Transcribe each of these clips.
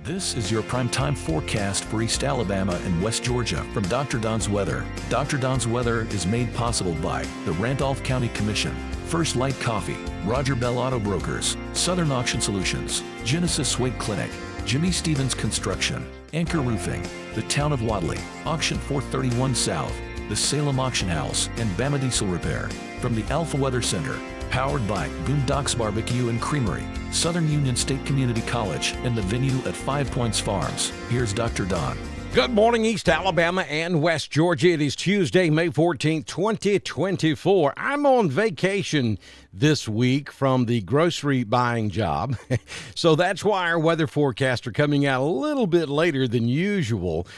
This is your primetime forecast for East Alabama and West Georgia from Dr. Don's Weather. Dr. Don's Weather is made possible by the Randolph County Commission, First Light Coffee, Roger Bell Auto Brokers, Southern Auction Solutions, Genesis Swake Clinic, Jimmy Stevens Construction, Anchor Roofing, the Town of Wadley, Auction 431 South, the Salem Auction House, and Bama Diesel Repair. From the Alpha Weather Center, powered by Boondocks Barbecue and Creamery, Southern Union State Community College, and the venue at 5 Points Farms. Here's Dr. Don. Good morning, East Alabama and West Georgia. It is Tuesday, May 14th, 2024. I'm on vacation this week from the grocery buying job. So that's why our weather forecasts are coming out a little bit later than usual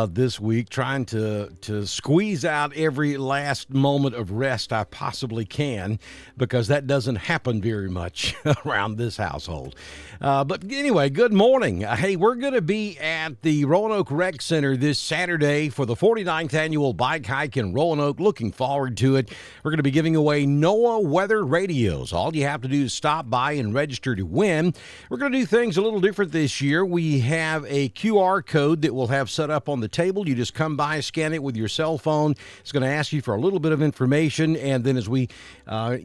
this week, trying to squeeze out every last moment of rest I possibly can, because that doesn't happen very much around this household. But anyway, good morning. Hey, we're going to be at the Roanoke Rec Center this Saturday for the 49th annual bike hike in Roanoke. Looking forward to it. We're going to be giving away NOAA weather radios. All you have to do is stop by and register to win. We're going to do things a little different this year. We have a QR code that we'll have set up on the table. You just come by, scan it with your cell phone. It's going to ask you for a little bit of information, and then as we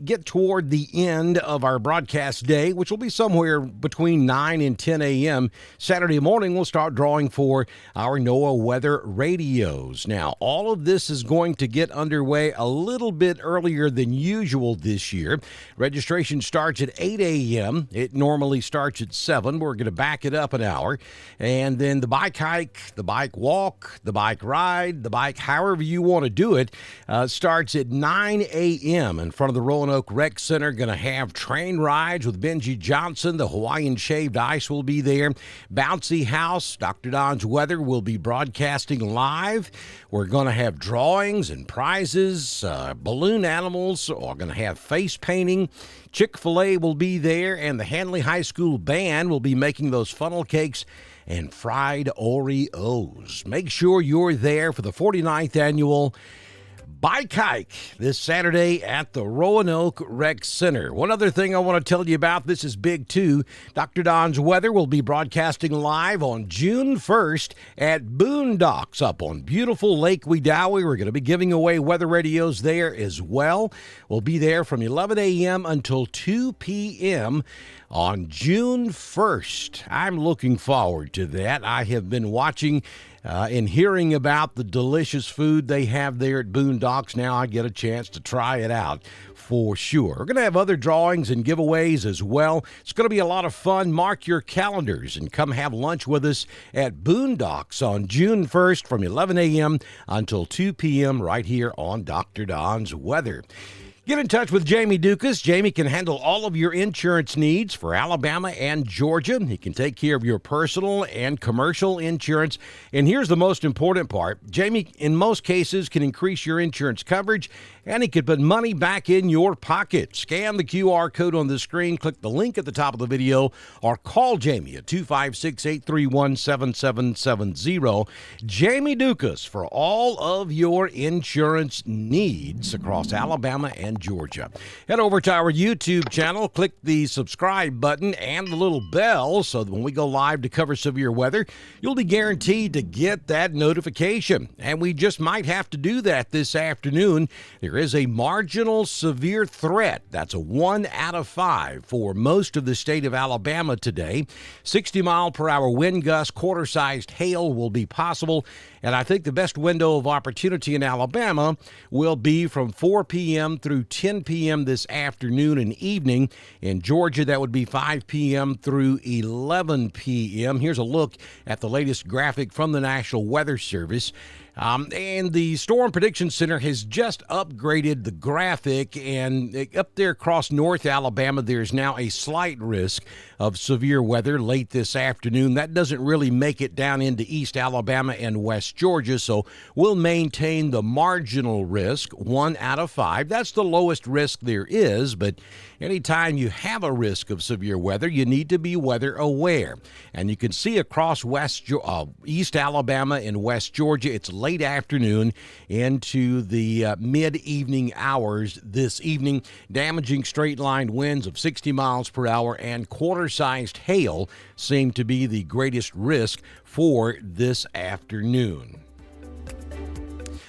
get toward the end of our broadcast day, which will be somewhere between 9 and 10 a.m. Saturday morning, we'll start drawing for our NOAA weather radios. Now, all of this is going to get underway a little bit earlier than usual this year. Registration starts at 8 a.m. It normally starts at 7. We're going to back it up an hour. And then the bike hike, the bike walk, the bike ride, the bike, however you want to do it, starts at 9 a.m. in front of the Roanoke Rec Center. Going to have train rides with Benji Johnson. The Hawaiian Shaved Ice will be there. Bouncy House, Dr. Don's Weather will be broadcasting live. We're going to have drawings and prizes. Balloon animals are going to have face painting. Chick-fil-A will be there, and the Hanley High School Band will be making those funnel cakes and fried Oreos. Make sure you're there for the 49th annual bike hike this Saturday at the Roanoke Rec Center. One other thing I want to tell you about, this is big too. Dr. Don's Weather will be broadcasting live on June 1st at Boondocks up on beautiful Lake Wedowee. We're going to be giving away weather radios there as well. We'll be there from 11 a.m. until 2 p.m. on June 1st. I'm looking forward to that. I have been watching and hearing about the delicious food they have there at Boondocks. Now I get a chance to try it out for sure. We're going to have other drawings and giveaways as well. It's going to be a lot of fun. Mark your calendars and come have lunch with us at Boondocks on June 1st from 11 a.m. until 2 p.m. right here on Dr. Don's Weather. Get in touch with Jamie Dukas. Jamie can handle all of your insurance needs for Alabama and Georgia. He can take care of your personal and commercial insurance. And here's the most important part. Jamie, in most cases, can increase your insurance coverage, and he can put money back in your pocket. Scan the QR code on the screen, click the link at the top of the video, or call Jamie at 256-831-7770. Jamie Dukas for all of your insurance needs across Alabama and Georgia. Head over to our YouTube channel, click the subscribe button and the little bell so that when we go live to cover severe weather, you'll be guaranteed to get that notification. And we just might have to do that this afternoon. There is a marginal severe threat. That's a 1 out of 5 for most of the state of Alabama today. 60-mile-per-hour wind gusts, quarter-sized hail will be possible. And I think the best window of opportunity in Alabama will be from 4 p.m. through 10 p.m. this afternoon and evening. In Georgia, that would be 5 p.m. through 11 p.m. Here's a look at the latest graphic from the National Weather Service. And the Storm Prediction Center has just upgraded the graphic, and up there across North Alabama, there's now a slight risk of severe weather late this afternoon. That doesn't really make it down into East Alabama and West Georgia, so we'll maintain the marginal risk, 1 out of 5. That's the lowest risk there is, but anytime you have a risk of severe weather, you need to be weather aware. And you can see across East Alabama and West Georgia, it's late afternoon into the mid-evening hours this evening. Damaging straight-line winds of 60 miles per hour and quarter-sized hail seem to be the greatest risk for this afternoon.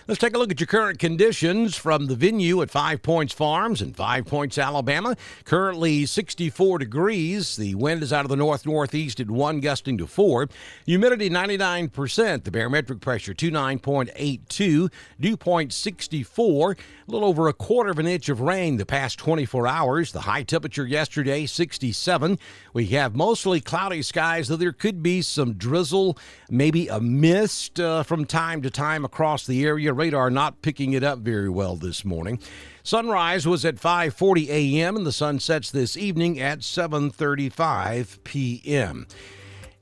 Let's take a look at your current conditions from the venue at 5 Points Farms in 5 Points, Alabama. Currently 64 degrees. The wind is out of the north-northeast at 1, gusting to 4. Humidity 99%. The barometric pressure 29.82. Dew point 64. A little over a quarter of an inch of rain the past 24 hours. The high temperature yesterday 67. We have mostly cloudy skies, though there could be some drizzle, maybe a mist from time to time across the area. Radar not picking it up very well this morning. Sunrise was at 5:40 a.m. and the sun sets this evening at 7:35 p.m.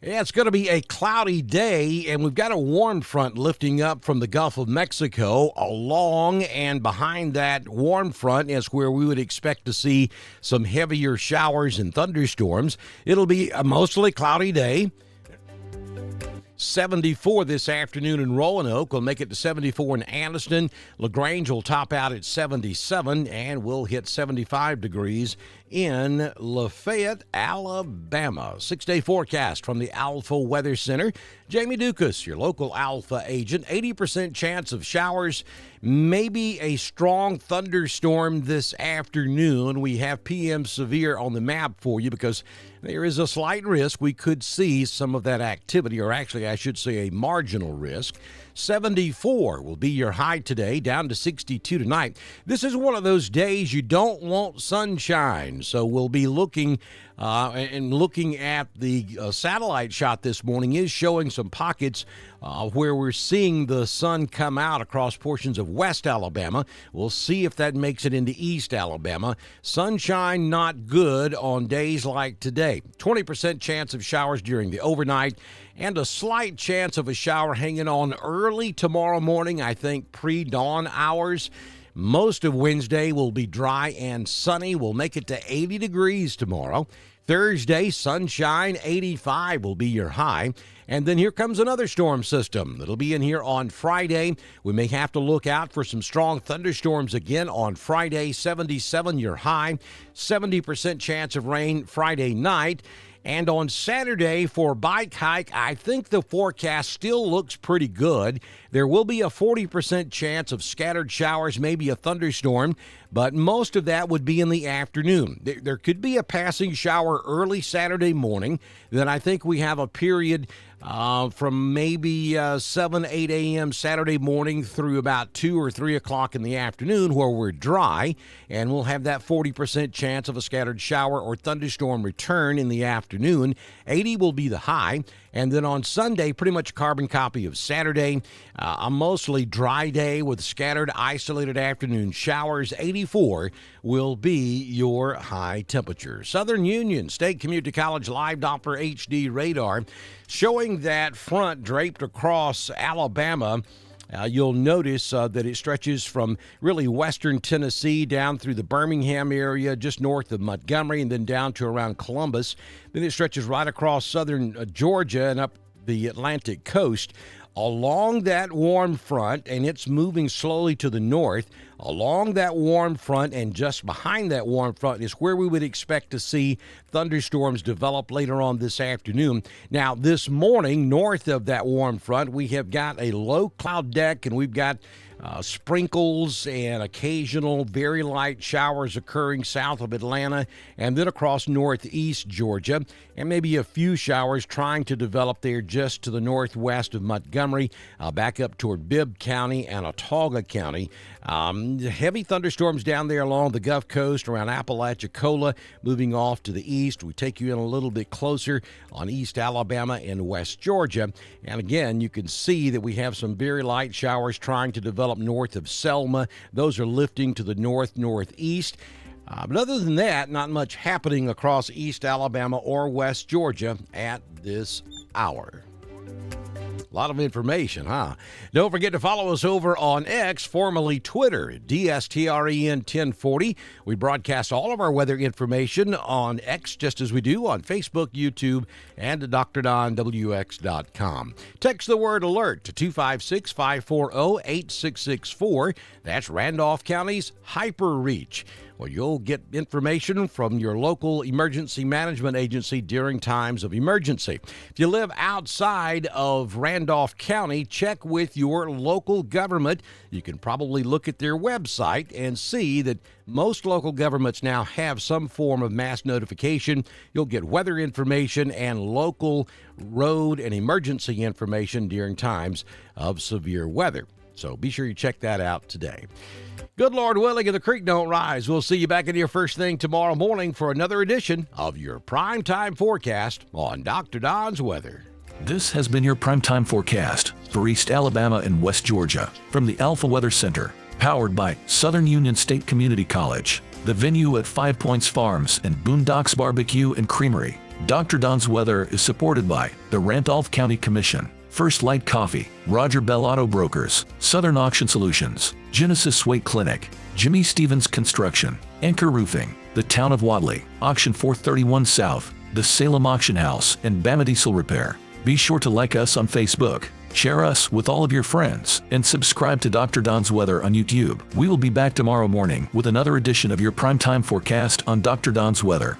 Yeah, it's going to be a cloudy day, and we've got a warm front lifting up from the Gulf of Mexico. Along and behind that warm front is where we would expect to see some heavier showers and thunderstorms. It'll be a mostly cloudy day. 74 this afternoon in Roanoke. We'll make it to 74 in Anniston. LaGrange will top out at 77, and we'll hit 75 degrees in Lafayette, Alabama. 6-day forecast from the Alpha Weather Center. Jamie Dukas, your local Alpha agent. 80% chance of showers, maybe a strong thunderstorm this afternoon. We have PM severe on the map for you because there is a slight risk we could see some of that activity, or actually I should say a marginal risk. 74 will be your high today, down to 62 tonight. This is one of those days you don't want sunshine, so we'll be looking at the satellite shot this morning is showing some pockets where we're seeing the sun come out across portions of West Alabama. We'll see if that makes it into East Alabama. Sunshine not good on days like today. 20% chance of showers during the overnight and a slight chance of a shower hanging on early tomorrow morning, I think pre-dawn hours. Most of Wednesday will be dry and sunny. We'll make it to 80 degrees tomorrow. Thursday, sunshine, 85 will be your high. And then here comes another storm system that'll be in here on Friday. We may have to look out for some strong thunderstorms again on Friday, 77 your high, 70% chance of rain Friday night. And on Saturday for bike hike, I think the forecast still looks pretty good. There will be a 40% chance of scattered showers, maybe a thunderstorm, but most of that would be in the afternoon. There could be a passing shower early Saturday morning. Then I think we have a period from maybe 7, 8 a.m. Saturday morning through about 2 or 3 o'clock in the afternoon where we're dry, and we'll have that 40% chance of a scattered shower or thunderstorm return in the afternoon. 80 will be the high, and then on Sunday, pretty much a carbon copy of Saturday, a mostly dry day with scattered, isolated afternoon showers. 84 will be your high temperature. Southern Union State Community College Live Doppler HD radar showing that front draped across Alabama. You'll notice that it stretches from really western Tennessee down through the Birmingham area, just north of Montgomery, and then down to around Columbus. Then it stretches right across southern Georgia and up the Atlantic coast. Along that warm front, and it's moving slowly to the north, along that warm front and just behind that warm front is where we would expect to see thunderstorms develop later on this afternoon. Now, this morning, north of that warm front, we have got a low cloud deck, and we've got sprinkles and occasional very light showers occurring south of Atlanta and then across northeast Georgia, and maybe a few showers trying to develop there just to the northwest of Montgomery, back up toward Bibb County and Autauga County. Heavy thunderstorms down there along the Gulf Coast around Apalachicola, moving off to the east. We take you in a little bit closer on East Alabama and West Georgia. And again, you can see that we have some very light showers trying to develop north of Selma. Those are lifting to the northeast. But other than that, not much happening across East Alabama or West Georgia at this hour. A lot of information, huh? Don't forget to follow us over on X, formerly Twitter, DSTREN 1040. We broadcast all of our weather information on X just as we do on Facebook, YouTube, and DrDonWX.com. Text the word alert to 256-540-8664. That's Randolph County's Hyper Reach. Well, you'll get information from your local emergency management agency during times of emergency. If you live outside of Randolph County, check with your local government. You can probably look at their website and see that most local governments now have some form of mass notification. You'll get weather information and local road and emergency information during times of severe weather. So be sure you check that out today. Good Lord willing, and the creek don't rise. We'll see you back in here first thing tomorrow morning for another edition of your Primetime Forecast on Dr. Don's Weather. This has been your primetime forecast for East Alabama and West Georgia from the Alpha Weather Center, powered by Southern Union State Community College, the venue at 5 Points Farms and Boondocks Barbecue and Creamery. Dr. Don's Weather is supported by the Randolph County Commission, First Light Coffee, Roger Bell Auto Brokers, Southern Auction Solutions, Genesis Weight Clinic, Jimmy Stevens Construction, Anchor Roofing, the Town of Wadley, Auction 431 South, the Salem Auction House, and Bama Diesel Repair. Be sure to like us on Facebook, share us with all of your friends, and subscribe to Dr. Don's Weather on YouTube. We will be back tomorrow morning with another edition of your Primetime Forecast on Dr. Don's Weather.